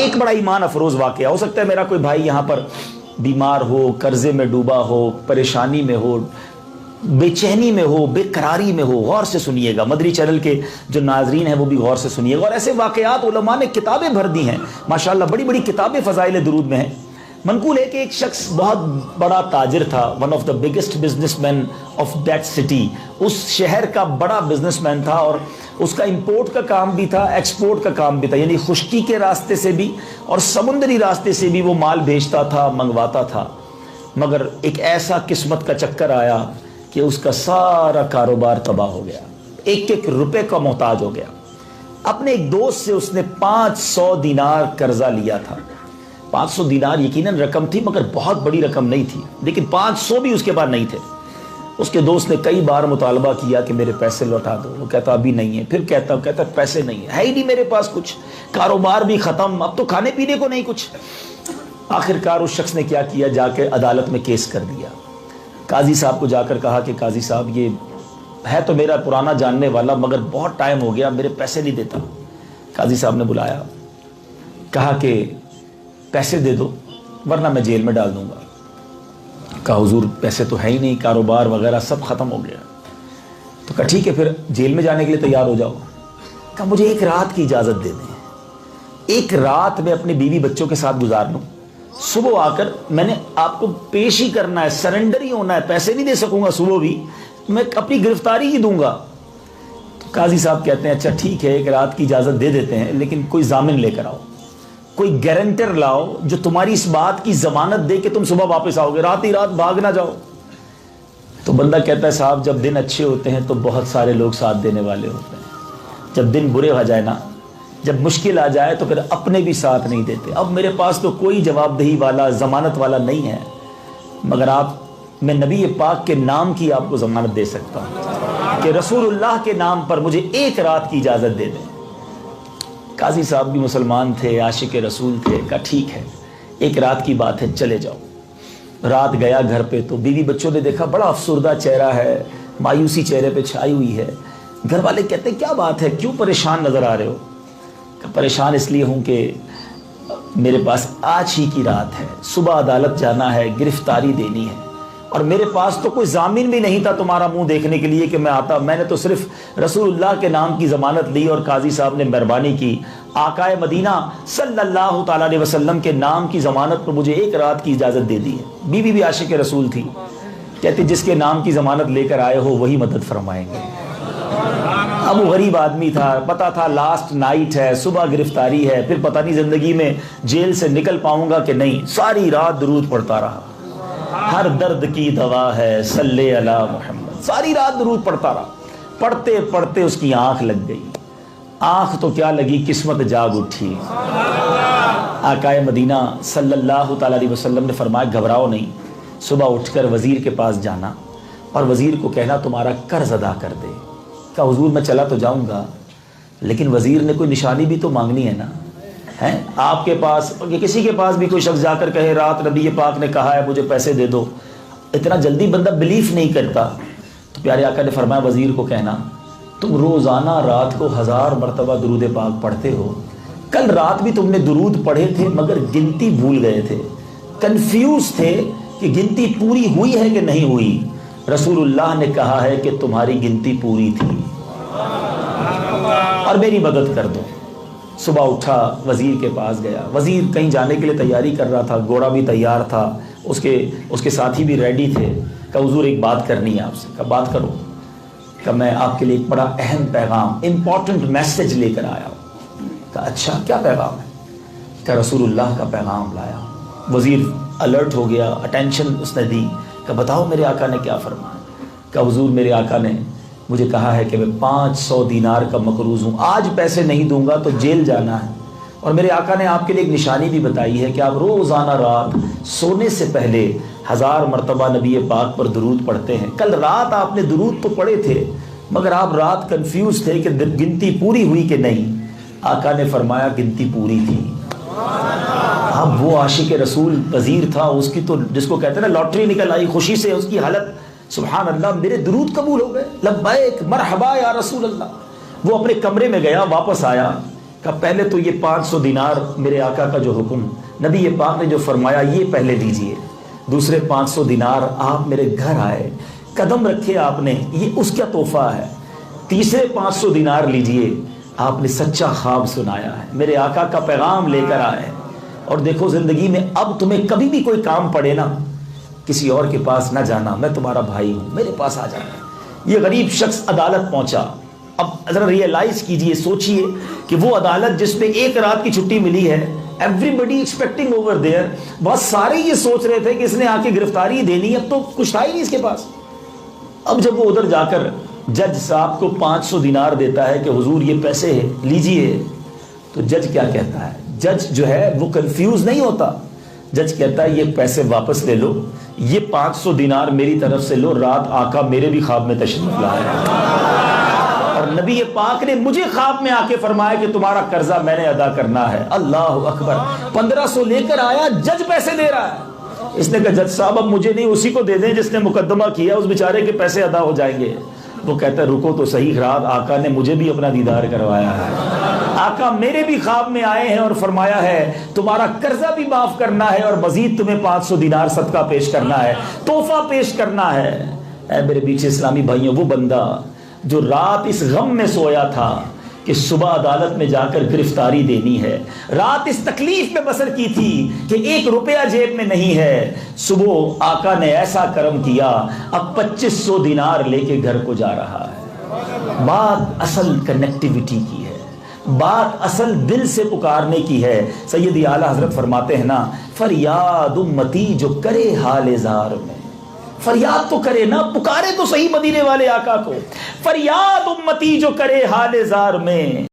ایک بڑا ایمان افروز واقعہ، ہو سکتا ہے میرا کوئی بھائی یہاں پر بیمار ہو، قرضے میں ڈوبا ہو، پریشانی میں ہو، بے چینی میں ہو، بے قراری میں ہو، غور سے سنیے گا، مدری چینل کے جو ناظرین ہیں وہ بھی غور سے سنیے گا. اور ایسے واقعات علماء نے کتابیں بھر دی ہیں ماشاءاللہ، بڑی بڑی کتابیں فضائل درود میں ہیں. منقول ہے کہ ایک شخص بہت بڑا تاجر تھا، one of the biggest business man of that city, اس شہر کا بڑا بزنس مین تھا، اور اس کا امپورٹ کا کام بھی تھا، ایکسپورٹ کا کام بھی تھا، یعنی خشکی کے راستے سے بھی اور سمندری راستے سے بھی وہ مال بھیجتا تھا، منگواتا تھا. مگر ایک ایسا قسمت کا چکر آیا کہ اس کا سارا کاروبار تباہ ہو گیا، ایک ایک روپے کا محتاج ہو گیا. اپنے ایک دوست سے اس نے 500 دینار قرضہ لیا تھا. 500 دینار یقیناً رقم تھی مگر بہت بڑی رقم نہیں تھی، لیکن 500 بھی اس کے پاس نہیں تھے. اس کے دوست نے کئی بار مطالبہ کیا کہ میرے پیسے لوٹا دو، وہ کہتا ابھی نہیں ہے، پھر کہتا پیسے نہیں ہے ہی نہیں میرے پاس کچھ، کاروبار بھی ختم، اب تو کھانے پینے کو نہیں کچھ. آخرکار اس شخص نے کیا کیا، جا کے عدالت میں کیس کر دیا. قاضی صاحب کو جا کر کہا کہ قاضی صاحب یہ ہے تو میرا پرانا جاننے والا مگر بہت ٹائم ہو گیا، میرے پیسے نہیں دیتا. قاضی صاحب نے بلایا، کہا کہ پیسے دے دو ورنہ میں جیل میں ڈال دوں گا. کہا حضور پیسے تو ہے ہی نہیں، کاروبار وغیرہ سب ختم ہو گیا. تو کہا ٹھیک ہے پھر جیل میں جانے کے لیے تیار ہو جاؤ. کہا مجھے ایک رات کی اجازت دے دیں، ایک رات میں اپنے بیوی بچوں کے ساتھ گزار لوں، صبح آ کر میں نے آپ کو پیش ہی کرنا ہے، سرنڈر ہی ہونا ہے، پیسے نہیں دے سکوں گا، صبح بھی میں اپنی گرفتاری ہی دوں گا. تو قاضی صاحب کہتے ہیں اچھا ٹھیک ہے ایک رات کی اجازت دے دیتے ہیں، لیکن کوئی ضامن لے کر آؤ، کوئی گارنٹر لاؤ جو تمہاری اس بات کی ضمانت دے کہ تم صبح واپس آؤ گے، رات ہی رات بھاگ نہ جاؤ. تو بندہ کہتا ہے صاحب جب دن اچھے ہوتے ہیں تو بہت سارے لوگ ساتھ دینے والے ہوتے ہیں، جب دن برے ہو جائے نا، جب مشکل آ جائے تو پھر اپنے بھی ساتھ نہیں دیتے. اب میرے پاس تو کوئی جواب دہی والا ضمانت والا نہیں ہے، مگر میں نبی پاک کے نام کی آپ کو ضمانت دے سکتا ہوں کہ رسول اللہ کے نام پر مجھے ایک رات کی اجازت دے دیں. قاضی صاحب بھی مسلمان تھے، عاشق رسول تھے. کہا ٹھیک ہے ایک رات کی بات ہے چلے جاؤ. رات گیا گھر پہ تو بیوی بچوں نے دیکھا بڑا افسردہ چہرہ ہے، مایوسی چہرے پہ چھائی ہوئی ہے. گھر والے کہتے ہیں کیا بات ہے، کیوں پریشان نظر آ رہے ہو؟ کہ پریشان اس لیے ہوں کہ میرے پاس آج ہی کی رات ہے، صبح عدالت جانا ہے، گرفتاری دینی ہے، اور میرے پاس تو کوئی ضامن بھی نہیں تھا تمہارا منہ دیکھنے کے لیے کہ میں آتا. میں نے تو صرف رسول اللہ کے نام کی ضمانت لی اور قاضی صاحب نے مہربانی کی، آقائے مدینہ صلی اللہ تعالیٰ علیہ وسلم کے نام کی ضمانت پر مجھے ایک رات کی اجازت دے دی ہے. بیوی بھی عاشق رسول تھی، کہتے جس کے نام کی ضمانت لے کر آئے ہو وہی مدد فرمائیں گے. اب وہ غریب آدمی تھا، پتا تھا لاسٹ نائٹ ہے، صبح گرفتاری ہے، پھر پتہ نہیں زندگی میں جیل سے نکل پاؤں گا کہ نہیں. ساری رات درود پڑھتا رہا، ہر درد کی دوا ہے صلی علی محمد. ساری رات درود پڑھتا رہا. پڑھتے پڑھتے اس کی آنکھ لگ گئی. آنکھ تو کیا لگی، قسمت جاگ اٹھی. آقائے مدینہ صلی اللہ تعالیٰ علیہ وسلم نے فرمایا گھبراؤ نہیں، صبح اٹھ کر وزیر کے پاس جانا اور وزیر کو کہنا تمہارا قرض ادا کر دے. کہا حضور میں چلا تو جاؤں گا لیکن وزیر نے کوئی نشانی بھی تو مانگنی ہے نا. ہیں آپ کے پاس یا کسی کے پاس بھی کوئی شخص جا کر کہے رات نبی پاک نے کہا ہے مجھے پیسے دے دو، اتنا جلدی بندہ بلیف نہیں کرتا. تو پیارے آقا نے فرمایا وزیر کو کہنا تم روزانہ رات کو 1000 مرتبہ درود پاک پڑھتے ہو، کل رات بھی تم نے درود پڑھے تھے مگر گنتی بھول گئے تھے، کنفیوز تھے کہ گنتی پوری ہوئی ہے کہ نہیں ہوئی. رسول اللہ نے کہا ہے کہ تمہاری گنتی پوری تھی اور میری مدد کر دو. صبح اٹھا وزیر کے پاس گیا. وزیر کہیں جانے کے لیے تیاری کر رہا تھا، گھوڑا بھی تیار تھا، اس کے ساتھی بھی ریڈی تھے. کہ حضور ایک بات کرنی ہے آپ سے. کہ بات کرو. کہ میں آپ کے لیے ایک بڑا اہم پیغام، امپورٹنٹ میسج لے کر آیا ہوں. کہ اچھا کیا پیغام ہے؟ کہ رسول اللہ کا پیغام لایا ہوں. وزیر الرٹ ہو گیا، اٹینشن اس نے دی. کہ بتاؤ میرے آقا نے کیا فرمایا؟ کہ حضور میرے آقا نے مجھے کہا ہے کہ میں 500 دینار کا مقروض ہوں، آج پیسے نہیں دوں گا تو جیل جانا ہے. اور میرے آقا نے آپ کے لیے ایک نشانی بھی بتائی ہے کہ آپ روزانہ رات سونے سے پہلے 1000 مرتبہ نبی پاک پر درود پڑھتے ہیں. کل رات آپ نے درود تو پڑھے تھے مگر آپ رات کنفیوز تھے کہ گنتی پوری ہوئی کہ نہیں. آقا نے فرمایا گنتی پوری تھی. اب وہ عاشق رسول وزیر تھا، اس کی تو جس کو کہتے ہیں نا لاٹری نکل آئی، خوشی سے اس کی حالت سبحان اللہ میرے درود قبول ہو گئے، لبیک مرحبا یا رسول اللہ. وہ اپنے کمرے میں گیا، واپس آیا. کہ پہلے تو یہ 500 دینار میرے آقا کا جو حکم، نبی پاک نے جو فرمایا یہ پہلے دیجئے، دوسرے 500 دینار آپ میرے گھر آئے، قدم رکھے آپ نے، یہ اس کا تحفہ ہے، تیسرے 500 دینار لیجئے، آپ نے سچا خواب سنایا ہے، میرے آقا کا پیغام لے کر آئے۔ اور دیکھو زندگی میں اب تمہیں کبھی بھی کوئی کام پڑے نا، کسی اور کے پاس نہ جانا، میں تمہارا بھائی ہوں، میرے پاس آ جانا۔ یہ غریب شخص عدالت پہنچا، اب ذرا ریئلائز کیجئے، سوچئے کہ وہ عدالت جس پہ ایک رات کی چھٹی ملی ہے، everybody expecting over there، بہت سارے یہ سوچ رہے تھے کہ اس نے آ کے گرفتاری دینی، اب تو کچھ تھا ہی نہیں اس کے پاس۔ اب جب وہ ادھر جا کر جج صاحب کو 500 دینار دیتا ہے کہ حضور یہ پیسے لیجئے، تو جج کیا کہتا ہے؟ جج جو ہے وہ کنفیوز نہیں ہوتا، جج کہتا ہے یہ پیسے واپس لے لو، یہ 500 دینار میری طرف سے لو، رات آقا میرے بھی خواب میں تشریف لائے اور نبی پاک نے مجھے خواب میں آ کے فرمایا کہ تمہارا قرضہ میں نے ادا کرنا ہے۔ اللہ اکبر، 1500 لے کر آیا، جج پیسے دے رہا ہے۔ اس نے کہا جج صاحب اب مجھے نہیں، اسی کو دے دیں جس نے مقدمہ کیا، اس بیچارے کے پیسے ادا ہو جائیں گے۔ وہ کہتا ہے رکو تو صحیح، رات آقا نے مجھے بھی اپنا دیدار کروایا ہے، آقا میرے بھی خواب میں آئے ہیں اور فرمایا ہے تمہارا قرضہ بھی معاف کرنا ہے اور مزید تمہیں 500 دینار صدقہ پیش کرنا ہے، تحفہ پیش کرنا ہے۔ اے میرے بیچ اسلامی بھائیوں، وہ بندہ جو رات اس غم میں سویا تھا کہ صبح عدالت میں جا کر گرفتاری دینی ہے، رات اس تکلیف میں بسر کی تھی کہ 1 روپیہ جیب میں نہیں ہے، صبح آقا نے ایسا کرم کیا، اب 2500 دینار لے کے گھر کو جا رہا ہے۔ بات اصل کنیکٹیویٹی کی ہے، بات اصل دل سے پکارنے کی ہے۔ سیدی اعلیٰ حضرت فرماتے ہیں نا، فریاد امتی جو کرے حال زار میں، فریاد تو کرے نا، پکارے تو صحیح مدینے والے آقا کو، فریاد امتی جو کرے حال زار میں۔